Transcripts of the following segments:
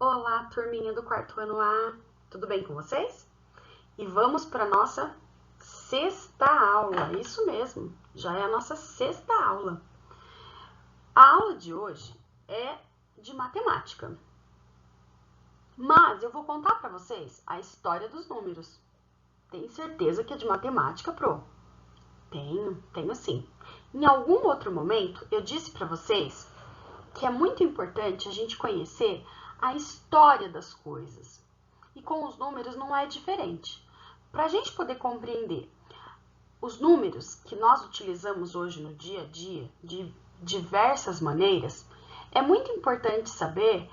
Olá, turminha do quarto ano A, tudo bem com vocês? E vamos para a nossa sexta aula, isso mesmo, já é a nossa sexta aula. A aula de hoje é de matemática, mas eu vou contar para vocês a história dos números. Tem certeza que é de matemática, Pro? Tenho sim. Em algum outro momento, eu disse para vocês que é muito importante a gente conhecer a história das coisas. E com os números não é diferente. Para a gente poder compreender os números que nós utilizamos hoje no dia a dia, de diversas maneiras, é muito importante saber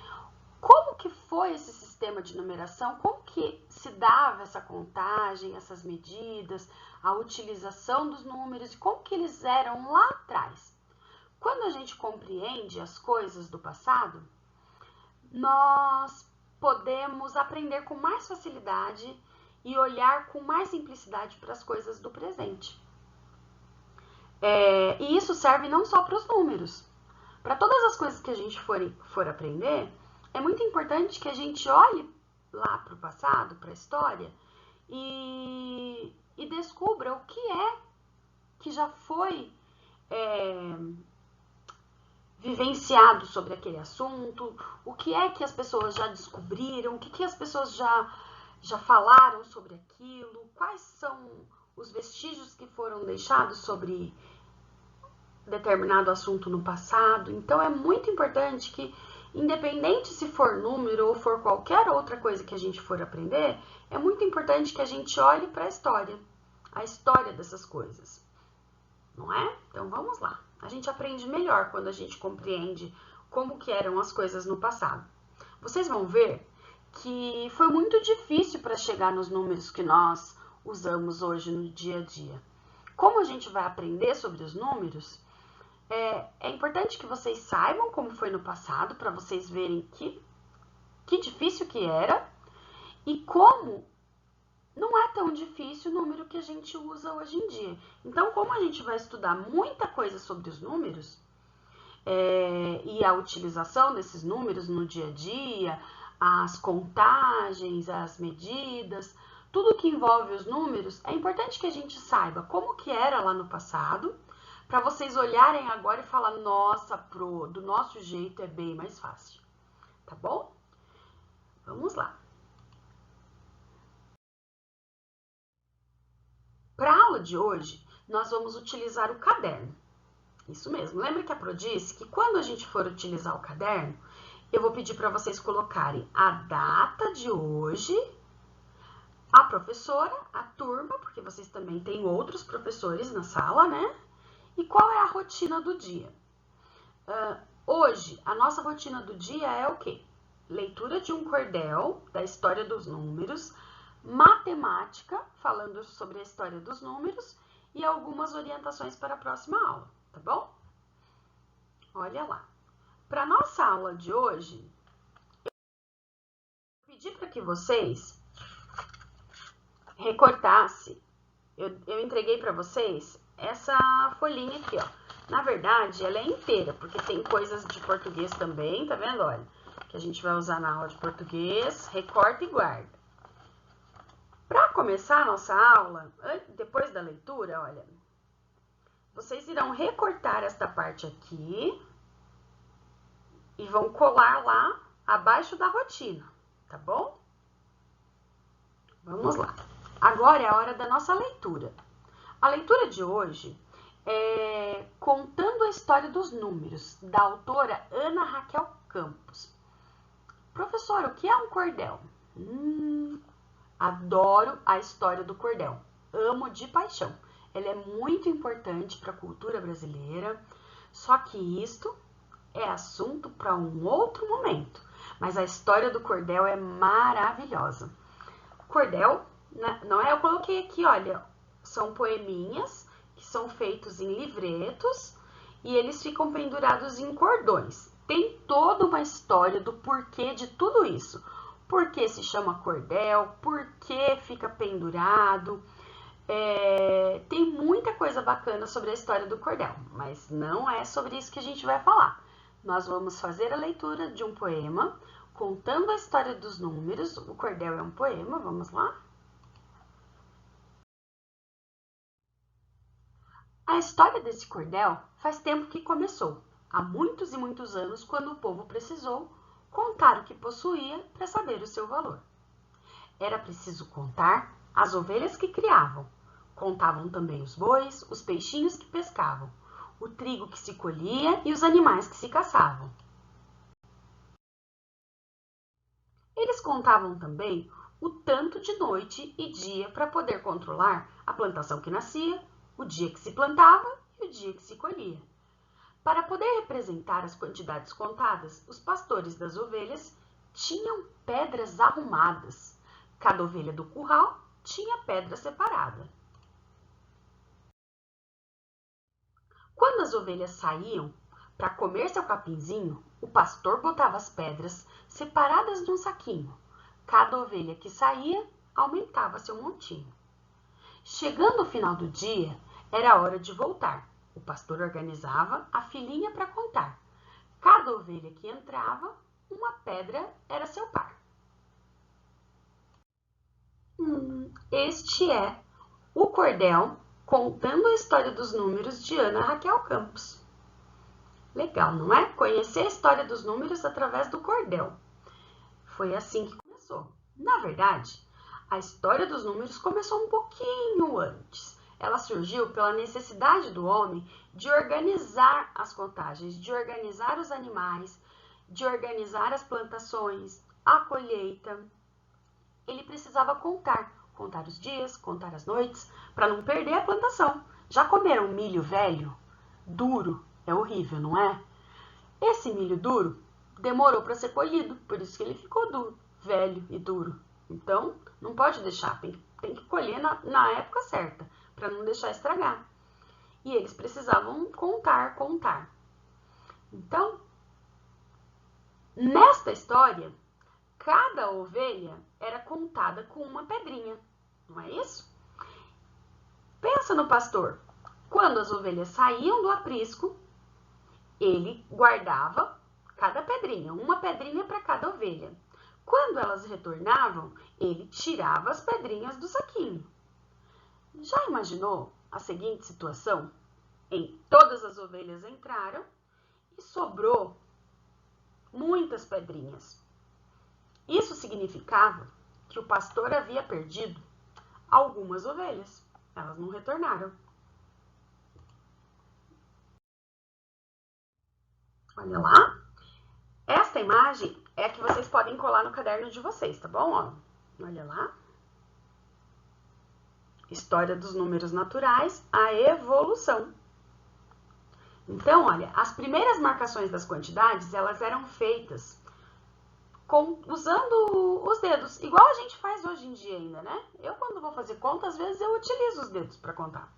como que foi esse sistema de numeração, como que se dava essa contagem, essas medidas, a utilização dos números e como que eles eram lá atrás. Quando a gente compreende as coisas do passado, nós podemos aprender com mais facilidade e olhar com mais simplicidade para as coisas do presente. E isso serve não só para os números. Para todas as coisas que a gente for aprender, é muito importante que a gente olhe lá para o passado, para a história, e descubra o que é que já foi vivenciado sobre aquele assunto, o que é que as pessoas já descobriram, o que as pessoas já falaram sobre aquilo, quais são os vestígios que foram deixados sobre determinado assunto no passado. Então é muito importante que, independente se for número ou for qualquer outra coisa que a gente for aprender, é muito importante que a gente olhe para a história dessas coisas, não é? Então vamos lá. A gente aprende melhor quando a gente compreende como que eram as coisas no passado. Vocês vão ver que foi muito difícil para chegar nos números que nós usamos hoje no dia a dia. Como a gente vai aprender sobre os números, é importante que vocês saibam como foi no passado, para vocês verem que difícil que era e como não é tão difícil o número que a gente usa hoje em dia. Então, como a gente vai estudar muita coisa sobre os números e a utilização desses números no dia a dia, as contagens, as medidas, tudo que envolve os números, é importante que a gente saiba como que era lá no passado, para vocês olharem agora e falar, nossa, Pro, do nosso jeito é bem mais fácil, tá bom? Vamos lá. Para a aula de hoje, nós vamos utilizar o caderno. Isso mesmo. Lembra que a Pro disse que quando a gente for utilizar o caderno, eu vou pedir para vocês colocarem a data de hoje, a professora, a turma, porque vocês também têm outros professores na sala, né? E qual é a rotina do dia? Hoje, a nossa rotina do dia é o quê? Leitura de um cordel da história dos números, matemática, falando sobre a história dos números, e algumas orientações para a próxima aula, tá bom? Olha lá. Para a nossa aula de hoje, eu vou pedir para que vocês recortassem. Eu entreguei para vocês essa folhinha aqui, ó. Na verdade, ela é inteira, porque tem coisas de português também, tá vendo? Olha, que a gente vai usar na aula de português. Recorta e guarda. Para começar a nossa aula, depois da leitura, olha, vocês irão recortar esta parte aqui e vão colar lá abaixo da rotina, tá bom? Vamos lá. Agora é a hora da nossa leitura. A leitura de hoje é Contando a História dos Números, da autora Ana Raquel Campos. Professor, o que é um cordel? Adoro a história do cordel, amo de paixão. Ela é muito importante para a cultura brasileira, só que isto é assunto para um outro momento. Mas a história do cordel é maravilhosa. Cordel, não é? Eu coloquei aqui, olha, são poeminhas que são feitos em livretos e eles ficam pendurados em cordões. Tem toda uma história do porquê de tudo isso. Por que se chama cordel, por que fica pendurado. Tem muita coisa bacana sobre a história do cordel, mas não é sobre isso que a gente vai falar. nós vamos fazer a leitura de um poema contando a história dos números. O cordel é um poema, vamos lá? A história desse cordel faz tempo que começou, há muitos e muitos anos, quando o povo precisou contar o que possuía para saber o seu valor. Era preciso contar as ovelhas que criavam, contavam também os bois, os peixinhos que pescavam, o trigo que se colhia e os animais que se caçavam. Eles contavam também o tanto de noite e dia para poder controlar a plantação que nascia, o dia que se plantava e o dia que se colhia. Para poder representar as quantidades contadas, os pastores das ovelhas tinham pedras arrumadas. Cada ovelha do curral tinha pedra separada. Quando as ovelhas saíam para comer seu capinzinho, o pastor botava as pedras separadas num saquinho. Cada ovelha que saía aumentava seu montinho. Chegando o final do dia, era hora de voltar. O pastor organizava a filinha para contar. Cada ovelha que entrava, uma pedra era seu par. Este é o cordel contando a história dos números de Ana Raquel Campos. Legal, não é? Conhecer a história dos números através do cordel. Foi assim que começou. Na verdade, a história dos números começou um pouquinho antes. Ela surgiu pela necessidade do homem de organizar as contagens, de organizar os animais, de organizar as plantações, a colheita. Ele precisava contar os dias, contar as noites, para não perder a plantação. Já comeram milho velho? Duro? É horrível, não é? Esse milho duro demorou para ser colhido, por isso que ele ficou duro, velho e duro. Então, não pode deixar, tem que colher na época certa, para não deixar estragar. E eles precisavam contar. Então, nesta história, cada ovelha era contada com uma pedrinha, não é isso? Pensa no pastor. Quando as ovelhas saíam do aprisco, ele guardava cada pedrinha, uma pedrinha para cada ovelha. Quando elas retornavam, ele tirava as pedrinhas do saquinho. Já imaginou a seguinte situação? Todas as ovelhas entraram e sobrou muitas pedrinhas. Isso significava que o pastor havia perdido algumas ovelhas. Elas não retornaram. Olha lá. Esta imagem é a que vocês podem colar no caderno de vocês, tá bom? Olha lá. História dos números naturais, a evolução. Então, olha, as primeiras marcações das quantidades, elas eram feitas usando os dedos, igual a gente faz hoje em dia ainda, né? Eu, quando vou fazer conta, às vezes eu utilizo os dedos para contar.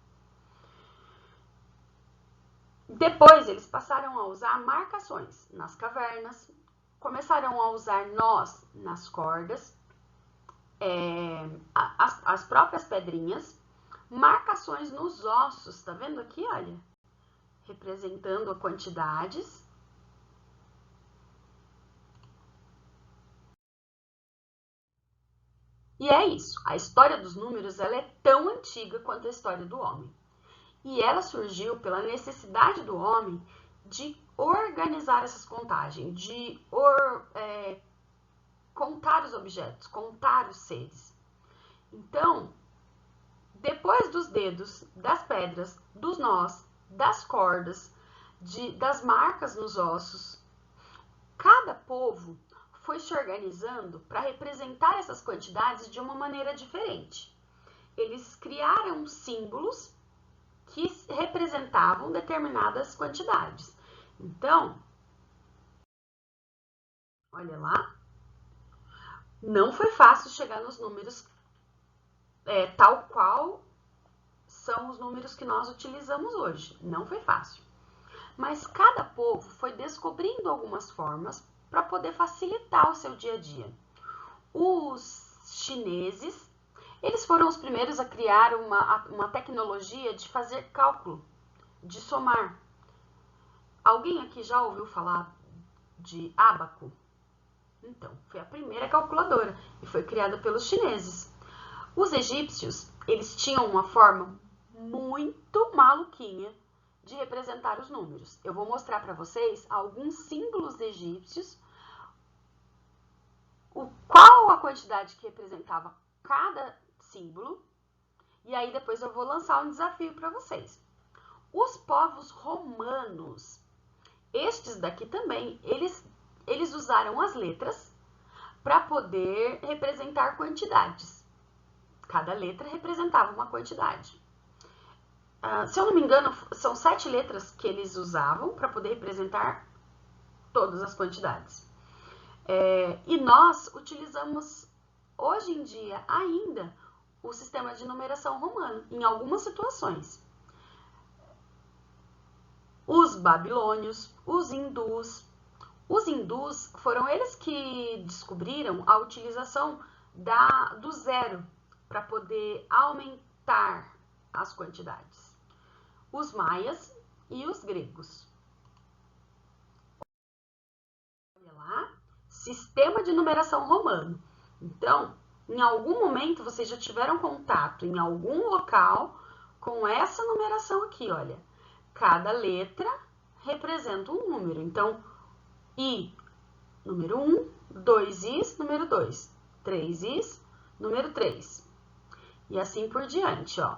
Depois, eles passaram a usar marcações nas cavernas, começaram a usar nós nas cordas, as próprias pedrinhas, marcações nos ossos, tá vendo aqui, olha? Representando a quantidades. E é isso, a história dos números ela é tão antiga quanto a história do homem. E ela surgiu pela necessidade do homem de organizar essas contagens, de contar os objetos, contar os seres. Então, depois dos dedos, das pedras, dos nós, das cordas, das marcas nos ossos, cada povo foi se organizando para representar essas quantidades de uma maneira diferente. Eles criaram símbolos que representavam determinadas quantidades. Então, olha lá, não foi fácil chegar nos números tal qual são os números que nós utilizamos hoje. Não foi fácil. Mas cada povo foi descobrindo algumas formas para poder facilitar o seu dia a dia. Os chineses, eles foram os primeiros a criar uma tecnologia de fazer cálculo, de somar. Alguém aqui já ouviu falar de ábaco? Então, foi a primeira calculadora e foi criada pelos chineses. Os egípcios, eles tinham uma forma muito maluquinha de representar os números. Eu vou mostrar para vocês alguns símbolos egípcios, qual a quantidade que representava cada símbolo, e aí depois eu vou lançar um desafio para vocês. Os povos romanos, estes daqui também, eles usaram as letras para poder representar quantidades. Cada letra representava uma quantidade. Se eu não me engano, são 7 letras que eles usavam para poder representar todas as quantidades. E nós utilizamos, hoje em dia, ainda, o sistema de numeração romano, em algumas situações. Os babilônios, os hindus. Os hindus foram eles que descobriram a utilização do zero para poder aumentar as quantidades. Os maias e os gregos. Olha lá, sistema de numeração romano. Então, em algum momento vocês já tiveram contato em algum local com essa numeração aqui, olha. Cada letra representa um número. Então, I, número 1, 2 Is, número 2, 3 Is, número 3. E assim por diante, ó.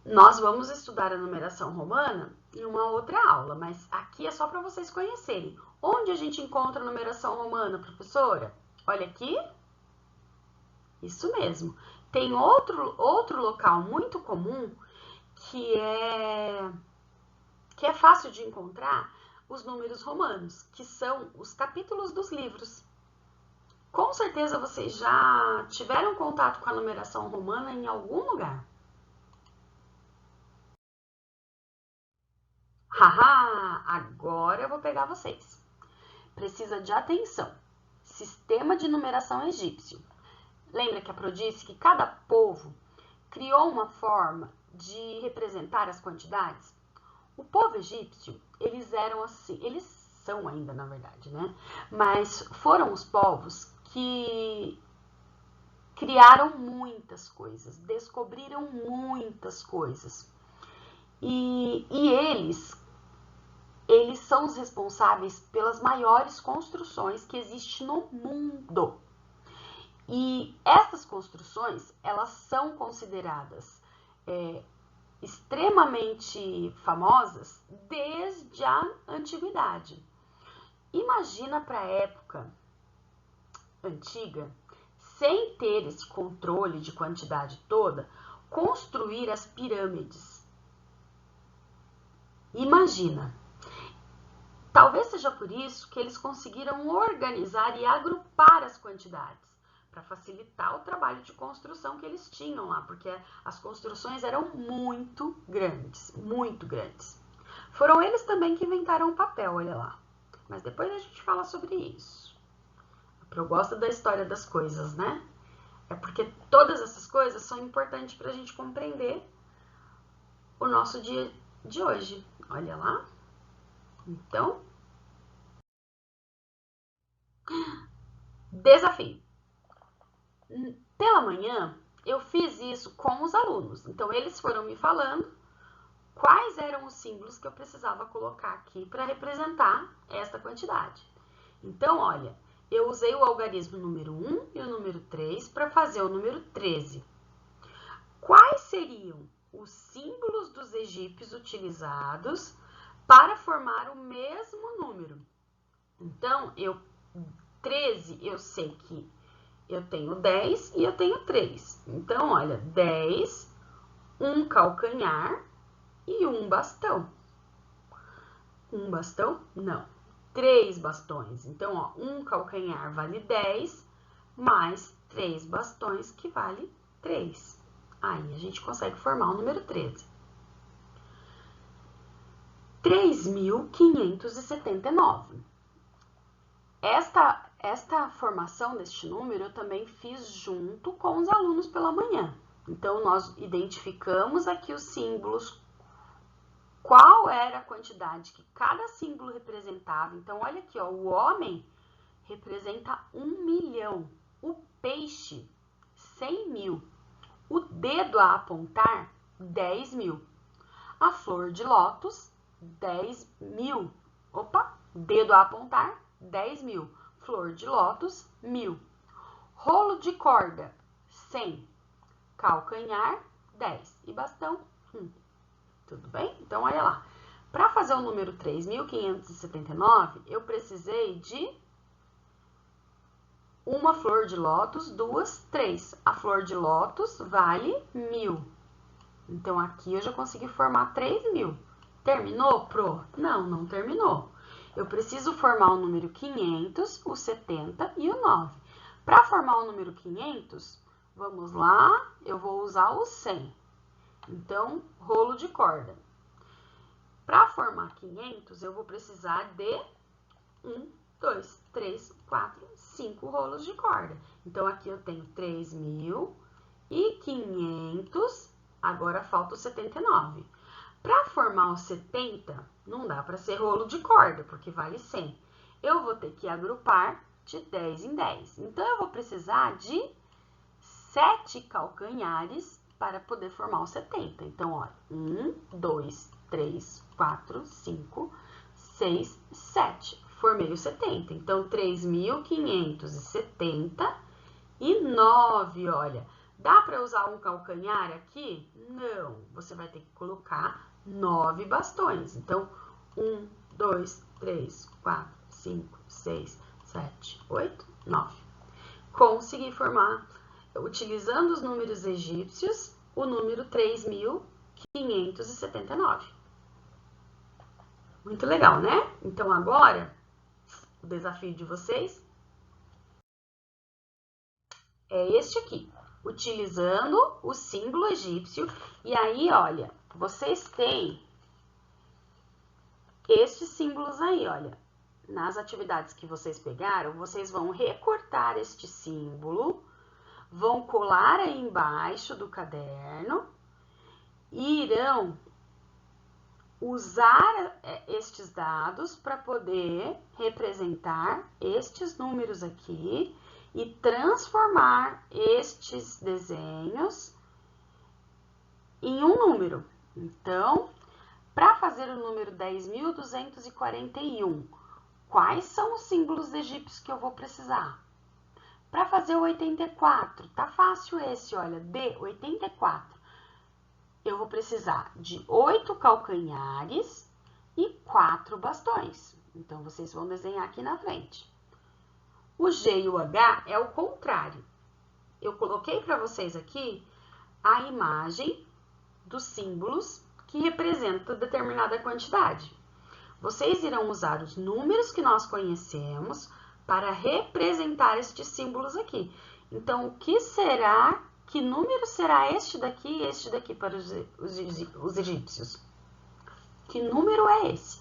Nós vamos estudar a numeração romana em uma outra aula, mas aqui é só para vocês conhecerem. Onde a gente encontra a numeração romana, professora? Olha aqui. Isso mesmo. Tem outro local muito comum que é fácil de encontrar os números romanos, que são os capítulos dos livros. Com certeza vocês já tiveram contato com a numeração romana em algum lugar. Haha, agora eu vou pegar vocês. Precisa de atenção. Sistema de numeração egípcio. Lembra que a Pro disse que cada povo criou uma forma de representar as quantidades? O povo egípcio, eles eram assim, eles são ainda, na verdade, né? Mas foram os povos que criaram muitas coisas, descobriram muitas coisas. E eles são os responsáveis pelas maiores construções que existem no mundo. E essas construções, elas são consideradas extremamente famosas desde a antiguidade. Imagina para a época antiga, sem ter esse controle de quantidade toda, construir as pirâmides. Imagina. Talvez seja por isso que eles conseguiram organizar e agrupar as quantidades, para facilitar o trabalho de construção que eles tinham lá, porque as construções eram muito grandes, muito grandes. Foram eles também que inventaram o papel, olha lá. Mas depois a gente fala sobre isso. Eu gosto da história das coisas, né? É porque todas essas coisas são importantes para a gente compreender o nosso dia de hoje. Olha lá. Então, desafio. Pela manhã, eu fiz isso com os alunos. Então, eles foram me falando quais eram os símbolos que eu precisava colocar aqui para representar esta quantidade. Então, olha, eu usei o algarismo número 1 e o número 3 para fazer o número 13. Quais seriam os símbolos dos egípcios utilizados para formar o mesmo número? Então, 13, eu sei que eu tenho 10 e eu tenho 3. Então, olha, 10, um calcanhar e um bastão. Um bastão? Não. 3 bastões. Então, ó, um calcanhar vale 10, mais 3 bastões, que vale 3. Aí, a gente consegue formar o número 13. 3.579. Esta formação deste número eu também fiz junto com os alunos pela manhã. Então, nós identificamos aqui os símbolos qual era a quantidade que cada símbolo representava. Então, olha aqui, ó, o homem representa 1 milhão, o peixe, 100 mil, o dedo a apontar, 10 mil, a flor de lótus, 10 mil, opa, dedo a apontar, 10 mil, flor de lótus, 1000, rolo de corda, 100, calcanhar, 10 e bastão, 1. Tudo bem? Então, olha lá. Para fazer o número 3.579, eu precisei de uma flor de lótus, 2, 3. A flor de lótus vale 1000. Então, aqui eu já consegui formar 3.000. Terminou, Pro? Não, não terminou. Eu preciso formar o número 500, o 70 e o 9. Para formar o número 500, vamos lá, eu vou usar o 100. Então, rolo de corda. Para formar 500, eu vou precisar de 1, 2, 3, 4, 5 rolos de corda. Então, aqui eu tenho 3.500, agora falta o 79. Para formar o 70, não dá para ser rolo de corda, porque vale 100. Eu vou ter que agrupar de 10 em 10. Então, eu vou precisar de 7 calcanhares para poder formar o 70. Então, olha, 1, 2, 3, 4, 5, 6, 7. Formei o 70. Então, 3.570 e 9, olha. Dá para usar um calcanhar aqui? Não. Você vai ter que colocar 9 bastões. Então, 1, 2, 3, 4, 5, 6, 7, 8, 9. Consegui formar, utilizando os números egípcios, o número 3.579. Muito legal, né? Então, agora, o desafio de vocês é este aqui, utilizando o símbolo egípcio. E aí, olha, vocês têm estes símbolos aí, olha. Nas atividades que vocês pegaram, vocês vão recortar este símbolo, vão colar aí embaixo do caderno e irão usar estes dados para poder representar estes números aqui e transformar estes desenhos em um número. Então, para fazer o número 10.241, quais são os símbolos egípcios que eu vou precisar? Para fazer o 84, tá fácil esse, olha, D84. Eu vou precisar de 8 calcanhares e 4 bastões. Então, vocês vão desenhar aqui na frente. O G e o H é o contrário. Eu coloquei para vocês aqui a imagem dos símbolos que representam determinada quantidade. Vocês irão usar os números que nós conhecemos para representar estes símbolos aqui. Então, que número será este daqui e este daqui para os egípcios? Que número é esse?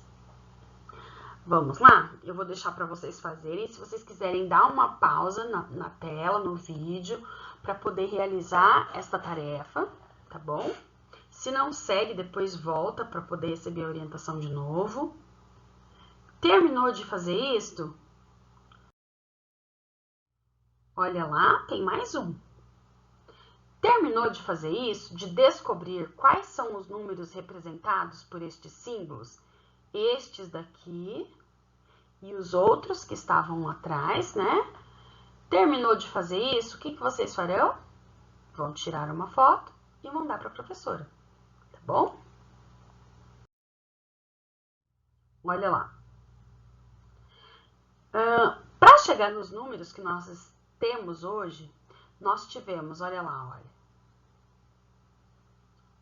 Vamos lá? Eu vou deixar para vocês fazerem. Se vocês quiserem dar uma pausa na tela, no vídeo, para poder realizar esta tarefa, tá bom? Se não segue, depois volta para poder receber a orientação de novo. Terminou de fazer isto? Olha lá, tem mais um. Terminou de fazer isso, de descobrir quais são os números representados por estes símbolos? Estes daqui e os outros que estavam lá atrás, né? Terminou de fazer isso, o que vocês farão? Vão tirar uma foto e mandar para a professora, tá bom? Olha lá. Para chegar nos números que nós temos hoje, nós tivemos, olha lá, olha.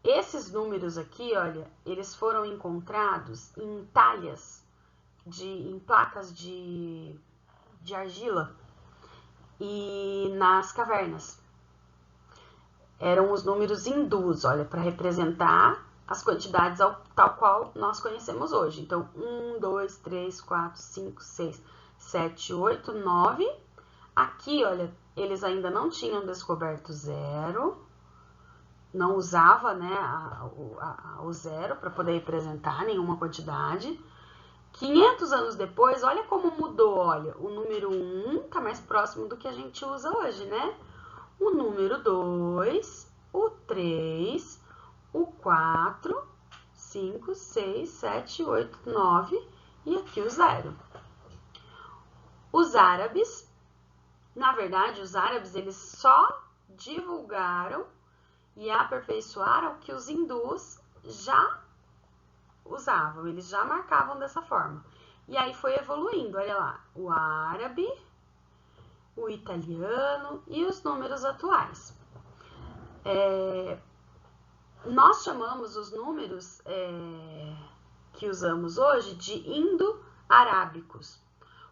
Esses números aqui, olha, eles foram encontrados em talhas, em placas de argila e nas cavernas. Eram os números hindus, olha, para representar as quantidades tal qual nós conhecemos hoje. Então, 1, 2, 3, 4, 5, 6, 7, 8, 9. Aqui, olha, eles ainda não tinham descoberto 0. não usava, né, o zero para poder representar nenhuma quantidade. 500 anos depois, olha como mudou, olha, o número 1 está mais próximo do que a gente usa hoje, né? O número 2, o 3, o 4, 5, 6, 7, 8, 9 e aqui o 0. Os árabes, na verdade, os árabes eles só divulgaram e aperfeiçoaram o que os hindus já usavam, eles já marcavam dessa forma. E aí foi evoluindo, olha lá, o árabe, o italiano e os números atuais. Nós chamamos os números que usamos hoje de indo-arábicos,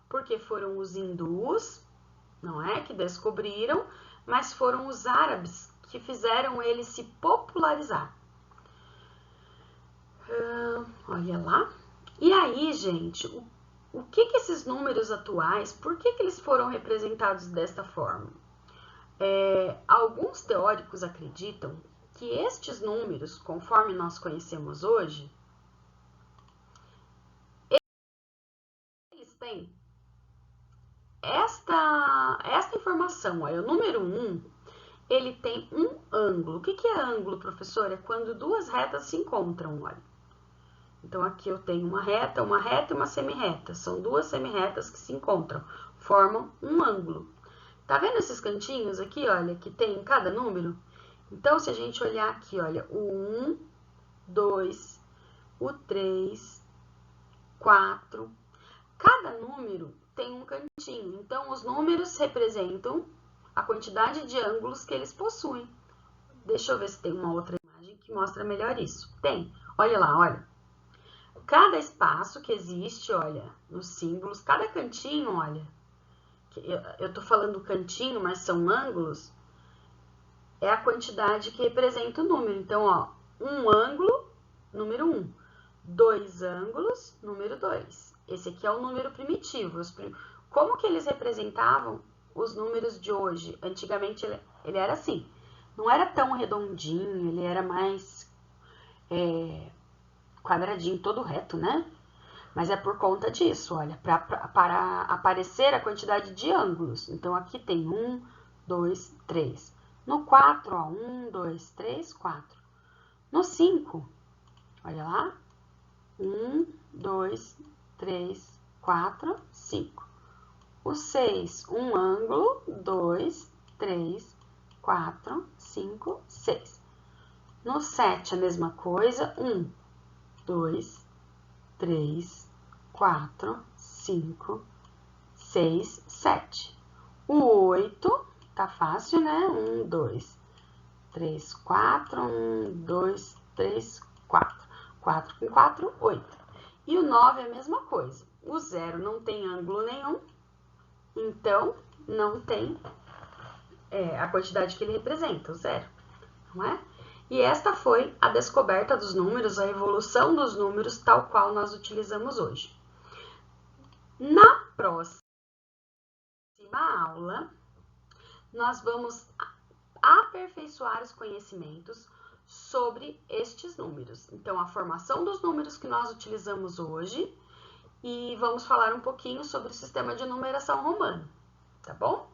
porque foram os hindus, não é, que descobriram, mas foram os árabes que fizeram ele se popularizar. Olha lá. E aí, gente, o que esses números atuais, por que eles foram representados desta forma? Alguns teóricos acreditam que estes números, conforme nós conhecemos hoje, eles têm esta informação. Olha, o número 1, ele tem um ângulo. O que é ângulo, professor? É quando duas retas se encontram, olha. Então, aqui eu tenho uma reta e uma semirreta. São duas semirretas que se encontram, formam um ângulo. Tá vendo esses cantinhos aqui, olha, que tem em cada número? Então, se a gente olhar aqui, olha, o 1, 2, o 3, 4, cada número tem um cantinho. Então, os números representam a quantidade de ângulos que eles possuem. Deixa eu ver se tem uma outra imagem que mostra melhor isso. Tem, olha lá, olha. Cada espaço que existe, olha, nos símbolos, cada cantinho, olha, eu tô falando cantinho, mas são ângulos, é a quantidade que representa o número. Então, ó, um ângulo, número 1. 2 ângulos, número 2. Esse aqui é o número primitivo. Como que eles representavam os números de hoje? Antigamente ele era assim, não era tão redondinho, ele era mais quadradinho, todo reto, né? Mas é por conta disso, olha, para aparecer a quantidade de ângulos. Então, aqui tem 1, 2, 3. No 4, ó, 1, 2, 3, 4. No 5, olha lá, 1, 2, 3, 4, 5. O 6, um ângulo, 2, 3, 4, 5, 6. No 7, a mesma coisa, 1, 2, 3, 4, 5, 6, 7. O 8, tá fácil, né? 1, 2, 3, 4, 1, 2, 3, 4. 4 com 4, 8. E o 9 é a mesma coisa. O 0 não tem ângulo nenhum, então não tem a quantidade que ele representa, o 0, não é? E esta foi a descoberta dos números, a evolução dos números tal qual nós utilizamos hoje. Na próxima aula, nós vamos aperfeiçoar os conhecimentos sobre estes números. Então, a formação dos números que nós utilizamos hoje e vamos falar um pouquinho sobre o sistema de numeração romano, tá bom?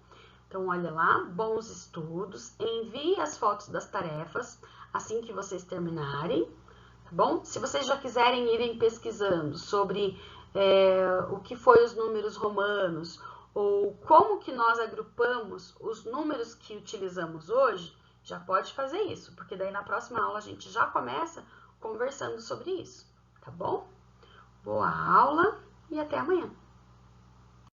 Então, olha lá, bons estudos, envie as fotos das tarefas assim que vocês terminarem, tá bom? Se vocês já quiserem irem pesquisando sobre o que foi os números romanos ou como que nós agrupamos os números que utilizamos hoje, já pode fazer isso, porque daí na próxima aula a gente já começa conversando sobre isso, tá bom? Boa aula e até amanhã!